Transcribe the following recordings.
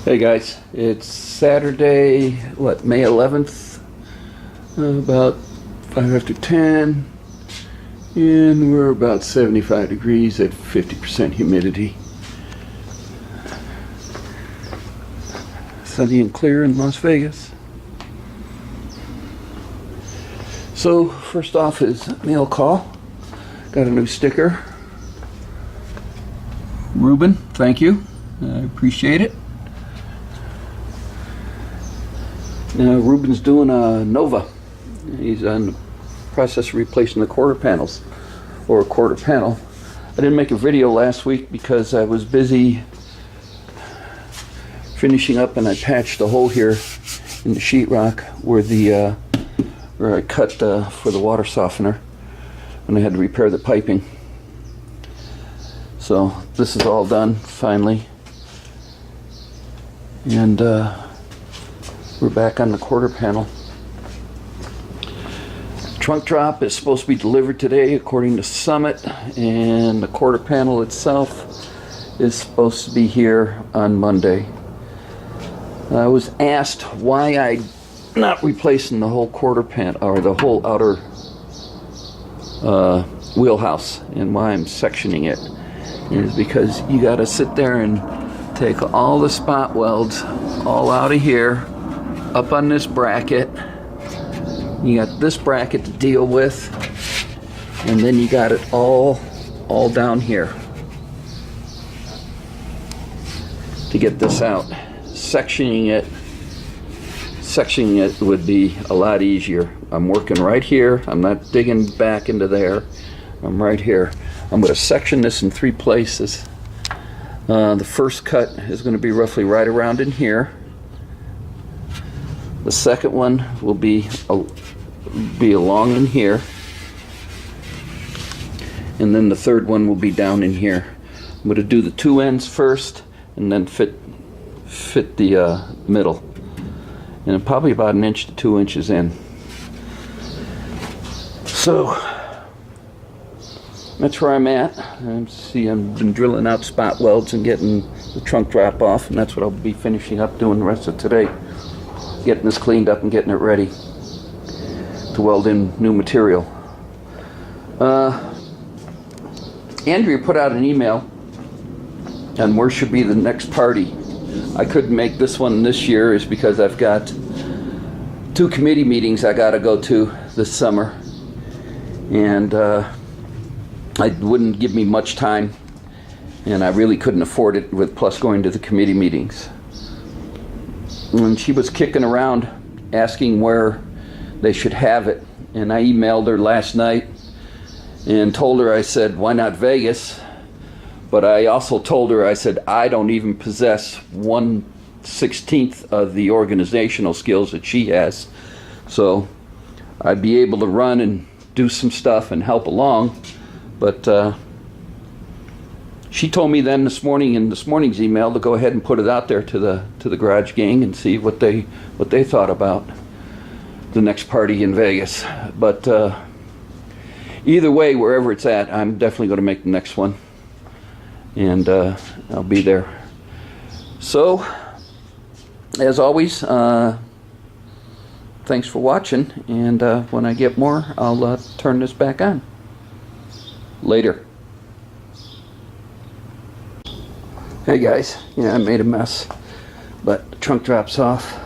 Hey guys, it's Saturday, May 11th, about 5 after 10, and we're about 75 degrees at 50% humidity. Sunny and clear in Las Vegas. So, first off is mail call. Got a new sticker. Ruben, thank you. I appreciate it. Ruben's doing a Nova. He's in the process of replacing the quarter panels, or a quarter panel. I didn't make a video last week because I was busy finishing up, and I patched a hole here in the sheetrock where I cut for the water softener, and I had to repair the piping. So this is all done finally, and we're back on the quarter panel. Trunk drop is supposed to be delivered today according to Summit, and the quarter panel itself is supposed to be here on Monday. I was asked why I'm not replacing the whole quarter panel or the whole outer wheelhouse, and why I'm sectioning it. And it's because you got to sit there and take all the spot welds all out of here, up on this bracket. You got this bracket to deal with, and then you got it all down here to get this out. Sectioning it would be a lot easier. I'm working right here. I'm not digging back into there. I'm right here. I'm going to section this in 3 places. The first cut is going to be roughly right around in here. The second one will be along in here, and then the third one will be down in here. I'm going to do the 2 ends first, and then fit the middle, and probably about 1 inch to 2 inches in. So that's where I'm at. I've been drilling out spot welds and getting the trunk drop off, and that's what I'll be finishing up doing the rest of today. Getting this cleaned up and getting it ready to weld in new material. Andrea put out an email on where should be the next party. I couldn't make this one this year is because I've got 2 committee meetings I gotta go to this summer, and it wouldn't give me much time, and I really couldn't afford it with plus going to the committee meetings. And she was kicking around asking where they should have it, and I emailed her last night and told her, I said, why not Vegas? But I also told her, I said, I don't even possess 1/16 of the organizational skills that she has, so I'd be able to run and do some stuff and help along. But she told me then this morning in this morning's email to go ahead and put it out there to the garage gang and see what they thought about the next party in Vegas. But either way, wherever it's at, I'm definitely going to make the next one, and I'll be there. So as always, thanks for watching, and when I get more, I'll turn this back on. Later. Hey guys, yeah, I made a mess, but the trunk drops off.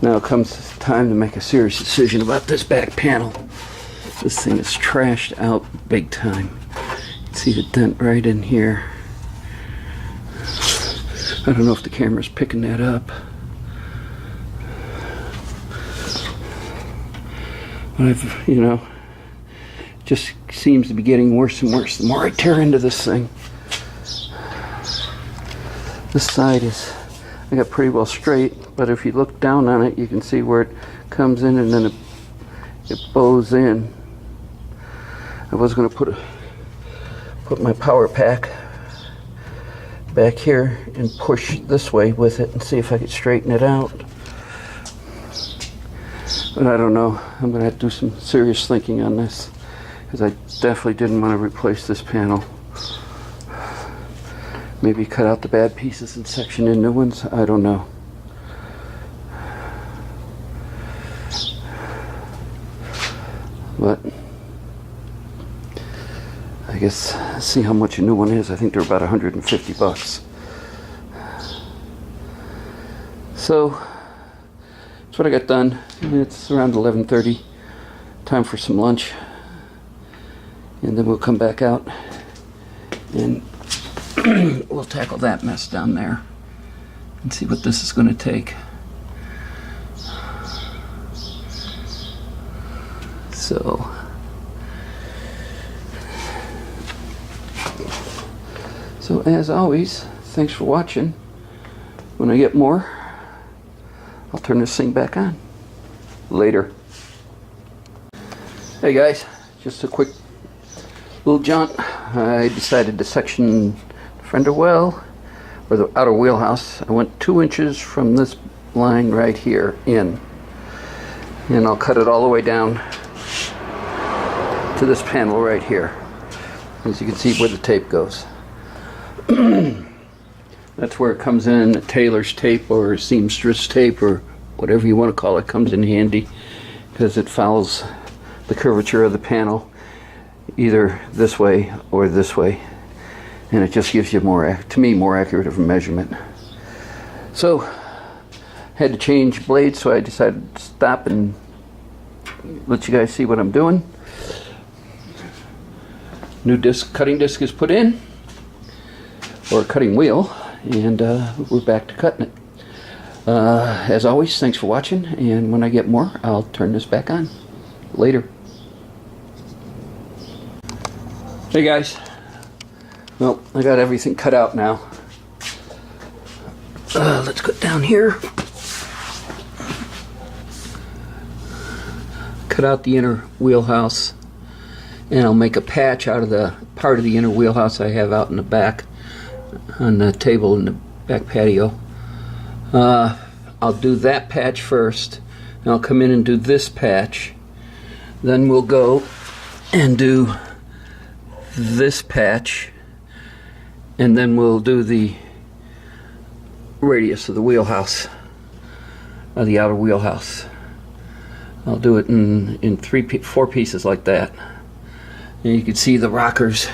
Now it comes time to make a serious decision about this back panel. This thing is trashed out big time. You can see the dent right in here. I don't know if the camera's picking that up. But just seems to be getting worse and worse the more I tear into this thing. This side I got pretty well straight, but if you look down on it, you can see where it comes in and then it bows in. I was going to put my power pack back here and push this way with it and see if I could straighten it out. But I don't know. I'm going to have to do some serious thinking on this, because I definitely didn't want to replace this panel. Maybe cut out the bad pieces and section in new ones. I don't know. But I guess see how much a new one is. I think they're about 150 bucks. So that's what I got done. It's around 11:30. Time for some lunch, and then we'll come back out and we'll tackle that mess down there and see what this is going to take. So as always, thanks for watching. When I get more, I'll turn this thing back on. Later. Hey guys, just a quick little jaunt. I decided to section the fender well, or the outer wheelhouse. I went 2 inches from this line right here in, and I'll cut it all the way down to this panel right here. As you can see where the tape goes. That's where it comes in. Tailor's tape or seamstress tape or whatever you want to call it comes in handy, because it follows the curvature of the panel either this way or this way, and it just gives you more, to me, more accurate of a measurement. So had to change blades, so I decided to stop and let you guys see what I'm doing. New cutting disc is put in, or cutting wheel, and we're back to cutting it. As always, thanks for watching, and when I get more, I'll turn this back on. Later. Hey guys, well, I got everything cut out now. Let's go down here. Cut out the inner wheelhouse, and I'll make a patch out of the part of the inner wheelhouse I have out in the back on the table in the back patio. I'll do that patch first, and I'll come in and do this patch. Then we'll go and do this patch, and then we'll do the radius of the wheelhouse, of the outer wheelhouse. I'll do it in 4 pieces like that. And you can see the rockers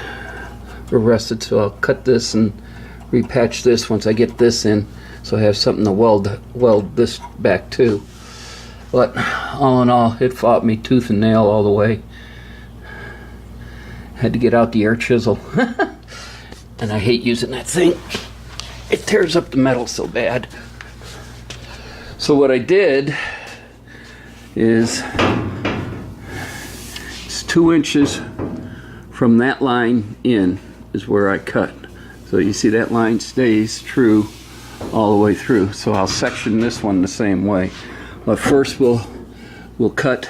are rusted, so I'll cut this and repatch this once I get this in, so I have something to weld this back to. But all in all, it fought me tooth and nail all the way. Had to get out the air chisel. And I hate using that thing. It tears up the metal so bad. So what I did is, it's 2 inches from that line in is where I cut. So you see that line stays true all the way through. So I'll section this one the same way. But first we'll cut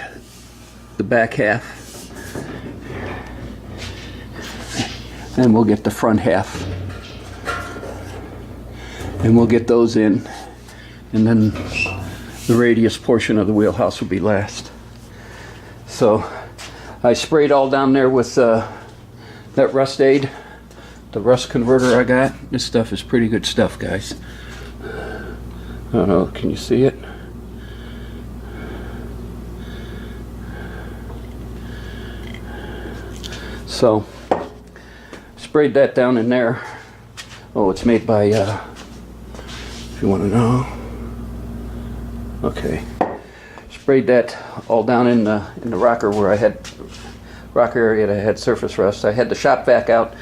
the back half, and we'll get the front half, and we'll get those in, and then the radius portion of the wheelhouse will be last. So I sprayed all down there with that rust aid, the rust converter I got. This stuff is pretty good stuff, guys. I don't know, can you see it? So sprayed that down in there. Oh, it's made by if you want to know. Okay, sprayed that all down in the rocker where I had rocker area that I had surface rust. I had the shop vac out,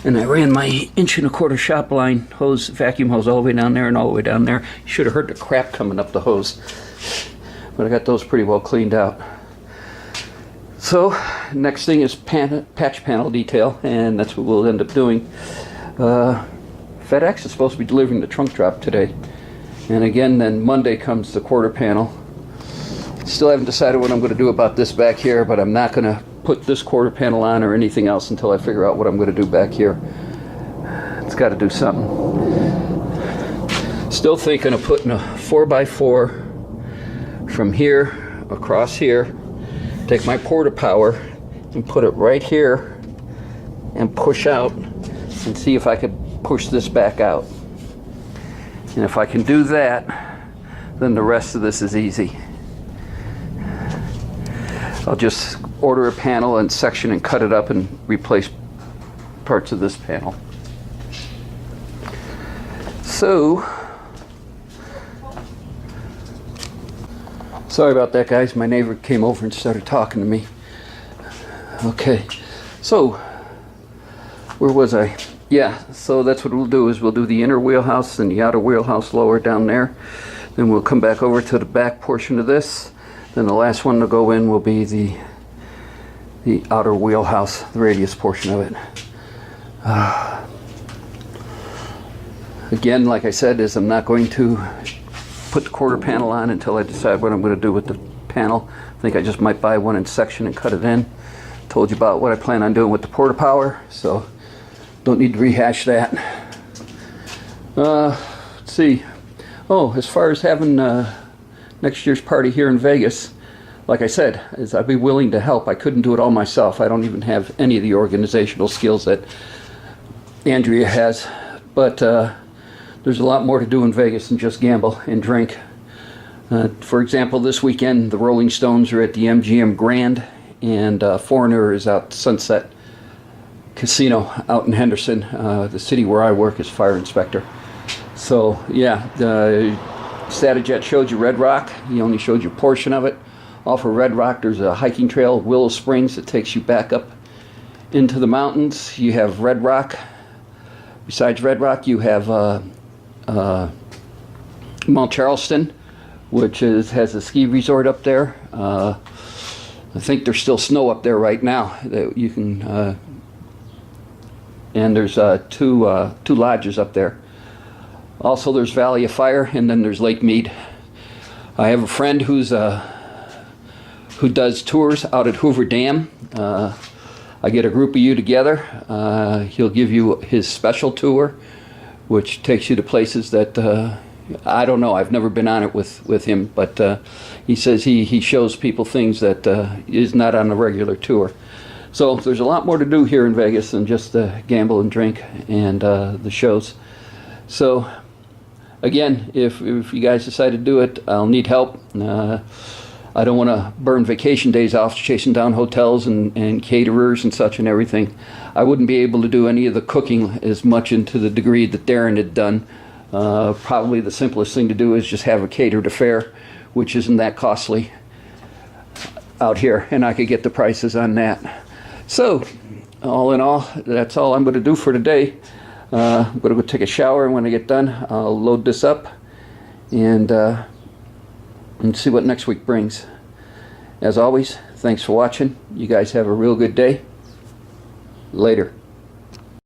and I ran my 1.25 inch shop line hose, vacuum hose, all the way down there and all the way down there. You should have heard the crap coming up the hose, but I got those pretty well cleaned out. So next thing is patch panel detail, and that's what we'll end up doing. FedEx is supposed to be delivering the trunk drop today, and again then Monday comes the quarter panel. Still haven't decided what I'm going to do about this back here, but I'm not going to put this quarter panel on or anything else until I figure out what I'm going to do back here. It's got to do something. Still thinking of putting a 4x4 from here across here. Take my porta power and put it right here and push out and see if I could push this back out. And if I can do that, then the rest of this is easy. I'll just order a panel and section and cut it up and replace parts of this panel. So, sorry about that, guys. My neighbor came over and started talking to me. Okay, so where was I? Yeah, so that's what we'll do, is we'll do the inner wheelhouse and the outer wheelhouse lower down there. Then we'll come back over to the back portion of this. Then the last one to go in will be the outer wheelhouse, the radius portion of it. Again, like I said, is I'm not going to put the quarter panel on until I decide what I'm going to do with the panel. I think I just might buy one in section and cut it in. Told you about what I plan on doing with the porta power, so don't need to rehash that. Let's see. Oh, as far as having next year's party here in Vegas, like I said, is I'd be willing to help. I couldn't do it all myself. I don't even have any of the organizational skills that Andrea has. But there's a lot more to do in Vegas than just gamble and drink. For example, this weekend the Rolling Stones are at the MGM Grand, and Foreigner is out Sunset Casino out in Henderson. The city where I work is fire inspector. So yeah, Statajet showed you Red Rock. He only showed you a portion of it. Off of Red Rock there's a hiking trail, Willow Springs, that takes you back up into the mountains. You have Red Rock. Besides Red Rock, you have Mount Charleston, which has a ski resort up there. I think there's still snow up there right now that you can, and there's two lodges up there. Also, there's Valley of Fire, and then there's Lake Mead. I have a friend who does tours out at Hoover Dam. I get a group of you together. He'll give you his special tour, which takes you to places that I don't know. I've never been on it with him, but he says he shows people things that is not on a regular tour. So there's a lot more to do here in Vegas than just gamble and drink and the shows. So again, if you guys decide to do it, I'll need help. I don't want to burn vacation days off chasing down hotels and caterers and such and everything. I wouldn't be able to do any of the cooking as much into the degree that Darren had done. Probably the simplest thing to do is just have a catered affair, which isn't that costly out here, and I could get the prices on that. So, all in all, that's all I'm going to do for today. I'm going to go take a shower, and when I get done, I'll load this up and see what next week brings. As always, thanks for watching. You guys have a real good day. Later.